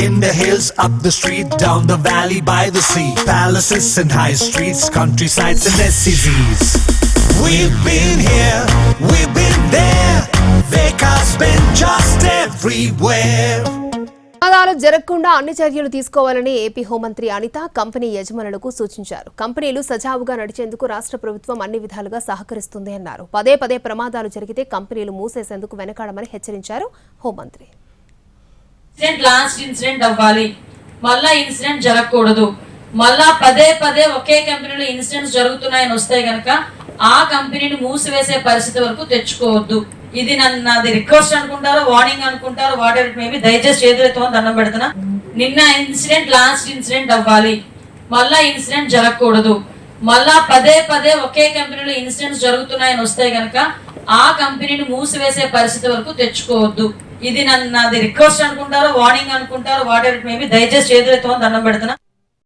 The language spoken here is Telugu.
In the hills, up the street, down the valley, by the sea, palaces and high streets, countrysides and SCZs. We've been here, we've been there, Veka's been just everywhere. ప్రమాదాలు జరగకుండా అన్ని చర్యలు తీసుకోవాలని ఏపీ హోంమంత్రి అనిత కంపెనీ యజమానులకు సూచించారు. కంపెనీలు సజావుగా నడిచేందుకు రాష్ట్ర ప్రభుత్వం అన్ని విధాలుగా సహకరిస్తుంది అన్నారు. పదే పదే ప్రమాదాలు జరిగితే కంపెనీలు మూసేసేందుకు వెనకాడమని హెచ్చరించారు హోంమంత్రి. లాస్ట్ ఇన్సిడెంట్ అవ్వాలి, మళ్ళా ఇన్సిడెంట్ జరగకూడదు. మళ్ళా పదే పదే ఒకే కంపెనీలో ఇన్సిడెంట్స్ జరుగుతున్నాయని వస్తే గనక ఆ కంపెనీని మూసివేసే పరిస్థితి వరకు తెచ్చుకోవద్దు. ఇది నాది రిక్వెస్ట్ అనుకుంటారో వార్నింగ్ అనుకుంటారో వాట్ ఎవర్ మేబీ, దయచేసి చేతులతో దండం పెడుతున్నా. నిన్న ఇన్సిడెంట్ లాస్ట్ ఇన్సిడెంట్ అవ్వాలి, మళ్ళా ఇన్సిడెంట్ జరగకూడదు. మళ్ళా పదే పదే ఒకే కంపెనీలో ఇన్సిడెంట్స్ జరుగుతున్నాయని వస్తే గనక ఆ కంపెనీని మూసివేసే పరిస్థితి వరకు తెచ్చుకోవద్దు. ఇది నాది రిక్వెస్ట్ అనుకుంటారో వార్నింగ్ అనుకుంటారో వాట్ ఎవర్ మేబీ, దయచేసి చేతులతో దండం పెడుతున్నా.